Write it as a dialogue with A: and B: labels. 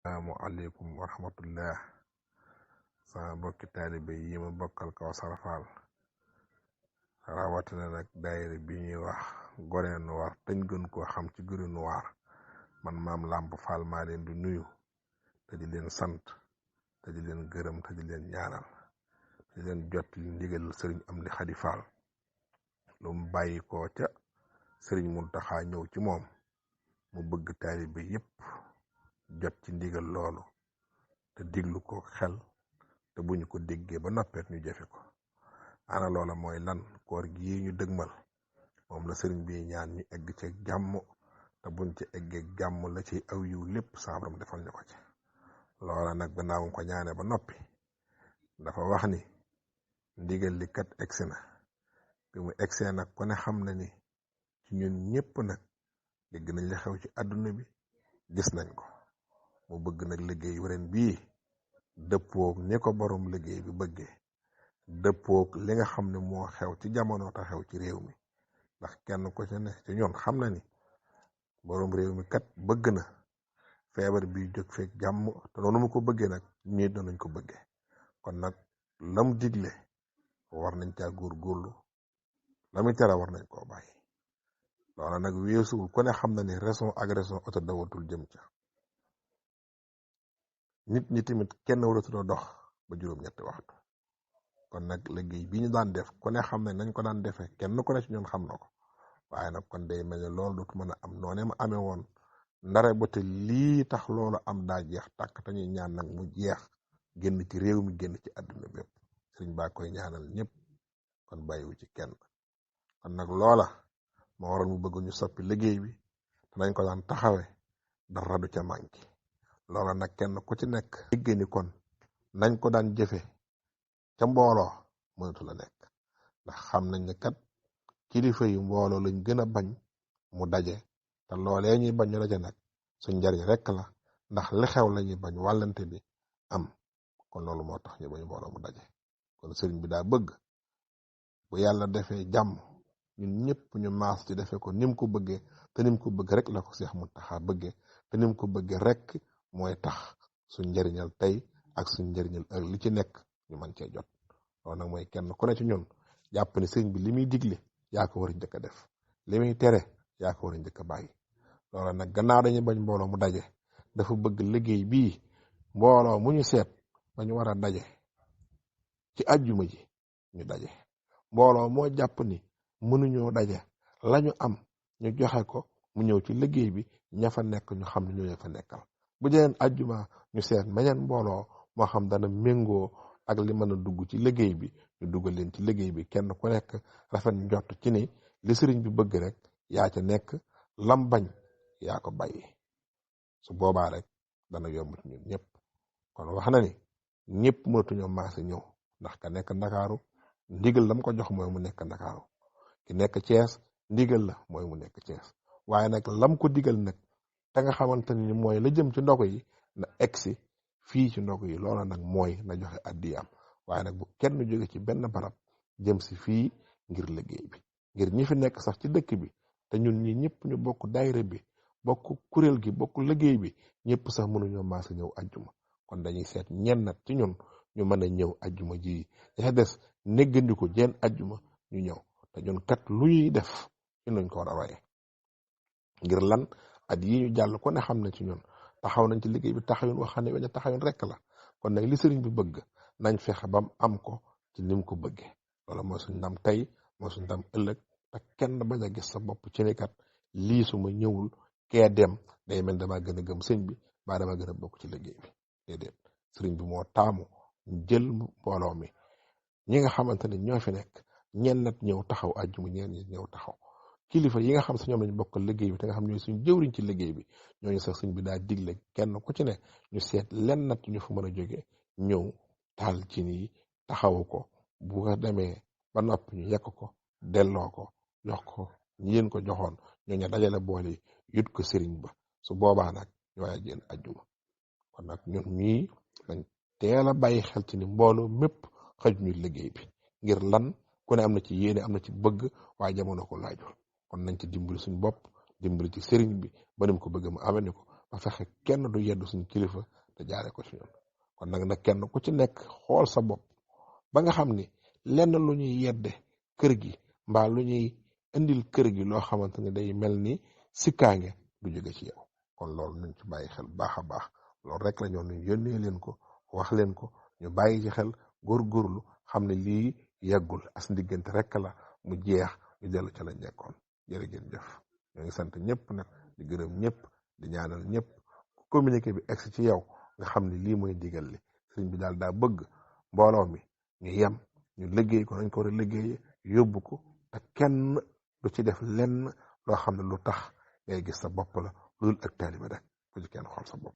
A: Asalaamaaleykum wa rahmatullah sama bokki taalibe yi ma bokkal Kawsara Fall rawatina nag daayira bi ñuy wax Gorée Noir dañ gën koo xam ci Gorée Noir man maam Lamp Fall maa leen di nuyu te di leen sant te di leen gërëm te di leen ñaanal te di leen jot li ndigal sëriñ Amdi Xadi Fall lu mu bàyyi ko ca sëriñ Muntaxa ñëw ci moom mu bëgg taalibe yépp jot ci ndigal loolu te diglu ko xel te bu ñu ko déggee ba noppeet ñu jëfe ko ana loola mooy lan koor gi ñu dëgmal moom la sëriñ bi ñaan ñu egg ci jàmm te buñ ci eggee jàmm la ci aw yiw lépp sa borom defal ñu ko ci loola nag gannaaw ko ñaane ba noppi dafa wax ni ndigal li kat egsi na bi mu egsee nag ku ne xam na ni ci ñun ñëpp nag dégg nañ la xew ci àdduna bi gis nañ ko mu bëgg nag liggéey ren bii dëppoog ni ko borom liggéey bi bëggee dëppoog li nga xam ne moo xew ci jamono te xew ci réew mi ndax kenn ko ci ne ci ñoon xam na ni borom réew mi kat bëgg na feebar bi jóg feek jàmm te noonu mu ko bëggee nag ñii danañ ko bëggee kon nag lam digle war nañ caa góorgóorlu la muy tere war nañ koo bàyyi loola nag weesuwul ku ne xam na ni raison ak raison oto dawatul jëm ca nit ñi tamit kenn waratula dox ba juróom-ñetti waxtu kon nag liggéey bi ñu daan def ku ne xam ne nañ ko daan defee kenn ku ne ci ñun xam na ko waaye nag kon day mel ne loolu dootu mën a am noonee ma amee woon ndare ba te lii tax loolu am daa jeex tàkk te ñuy ñaan nag mu jeex génn ci réew mi génn ci àdduna bépp sëriñ baa koy ñaanal ñëpp kon bàyyiwu ci kenn kon nag loola moo waral mu bëgg ñu soppi liggéey bi te nañ ko daan taxawe dara du ca manqué loola nag kenn ku ci nekk dégg ni kon nañ ko daan jëfe ca mbooloo mënatu la nekk ndax xam nañ ne kat kilifa yi mbooloo lañ gën a bañ mu daje te loolee ñuy bañ ñu daje nag suñ njariñ rek la ndax li xew la ñuy bañ wàllante bi am kon loolu moo tax ñu bañ mbooloo mu daje kon sëriñ bi daa bëgg bu yàlla defee jàmm ñun ñëpp ñu maas ci defee ko nim ko bëggee te nim ko bëgg rek la ko Seex Muntaxa bëggee te nim ko bëggee rek mooy tax suñ njariñal tey ak suñ njariñal ak li ci nekk ñu mën cee jot loolu nag mooy kenn ku ne ci ñun jàpp ne sëriñ bi li muy digle yaa ko war a njëkk a def li muy tere yaa ko war a njëkk a bàyyi loolu nag gannaaw dañuy bañ mbooloo mu daje dafa bëgg liggéey bii mbooloo mu ñu seet ba ñu war a daje ci àjjuma ji ñu daje mbooloo moo jàpp ni mënuñoo daje lañu am ñu joxe ko mu ñëw ci liggéey bi ña fa nekk ñu xam ne ñoo fa nekkal bu jëleen àjjuma ñu seet meneen mbooloo moo xam dana méngoo ak li mën a dugg ci liggéey bi ñu dugal leen ci liggéey bi kenn ku nekk rafet njort ci ni li sëriñ bi bëgg rek yaa ca nekk lam bañ yaa ko bàyyi su boobaa rek dana yomb ci ñun ñëpp kon wax na ni ñëpp mënatuñoo maase ñëw ndax ka nekk ndakaaru ndigal lam ko jox mooy mu nekk ndakaaru ki nekk Cees ndigal la mooy mu nekk Cees waaye nag lam ko digal nag te nga xamante ni mooy la jëm ci ndogu yi na egsi fii ci ndogu yi loola nag mooy na joxe addiyaam waaye nag bu kenn jóge ci benn barab jëm si fii ngir liggéey bi ngir ñi fi nekk sax ci dëkk bi te ñun ñi ñëpp ñu bokk daayira bi bokk kuréel gi bokk liggéey bi ñëpp sax mënuñoo maasa ñëw ajjuma kon dañuy seet ñennat ci ñun ñu mën a ñëw ajjuma ji dafa des néggandiku jenn ajjuma ñu ñëw te ñun kat lu ñuy def ci nañ ko war a roye ngir lan at yi ñu jàll ko ne xam na ci ñun taxaw nañ ci liggéey bi taxawin waxam ne weñ taxawin rek la kon nag li sëriñ bi bëgg nañ fexe bam am ko ci nim ko bëggee loolu mooy suñ ndam tey mooy suñ ndam ëllëg te kenn bañ a gis sa bopp ci ni kat lii su ma ñëwul kee dem day mel dama gën a gëm sëñ bi baa dama gën a bokk ci liggéey bi déedéet sëriñ bi moo taamu jël mbooloo mi ñi nga xamante ne ñoo fi nekk ñenn nat ñëw taxaw àjjuma ñeen ñi ñëw taxaw kilifa yi nga xam si ñoom lañ bokk liggéey bi te nga xam ñooy suñ jëwriñ ci liggéey bi ñooñu sax suñ bi daa digle kenn ku ci ne ñu seet lenn nat ñu fa mën a jóge ñëw taal ci nii taxawu ko bu ko demee ba noppi ñu yekk ko delloo ko jox ko ñi leen ko joxoon ñooñu dajale boole yut ko sëriñ ba su boobaa nag ñu waaye génn ajjuma kon nag ñun ñii dañ teel a bàyyi xel ci ni mbooloo mépp xëj ñu liggéey bi ngir lan ku ne am na ci yéene am na ci bëgg waaye jamono ko laajul kon nañ ci dimbali suñ bopp dimbali ci sëriñ bi ba nim ko bëgg mu amee ni ko ba fexe kenn du yedd suñ kilifa te jaare ko ci ñun kon nag kenn ku ci nekk xool sa bopp ba nga xam ni lenn lu ñuy yedde kër gi mbaa lu ñuy indil kër gi loo xamante ni day mel ni sikkaange du jóge ci yow kon loolu nañ ci bàyyi xel baax a baax loolu rek la ñoon ñu yónnee leen ko wax leen ko ñu bàyyi ci xel góorgóorlu xam ne lii yeggul as ndiggante rek la mu jeex ñu dellu ca lañ nekkoon jërë ngeen jëf ñoo ngi sant ñëpp nag di gërëm ñëpp di ñaanal ñëpp communiqué bi egsi ci yow nga xam ne lii mooy digal li sëriñ bi daal daa bëgg mbooloo mi ñu yem ñu liggéey ko nañ ko war a liggéeye yóbbu ko te kenn du ci def lenn loo xam ne lu tax ngay gis sa bopp la lu dul ak taalibe rek bu ci kenn xool sa bopp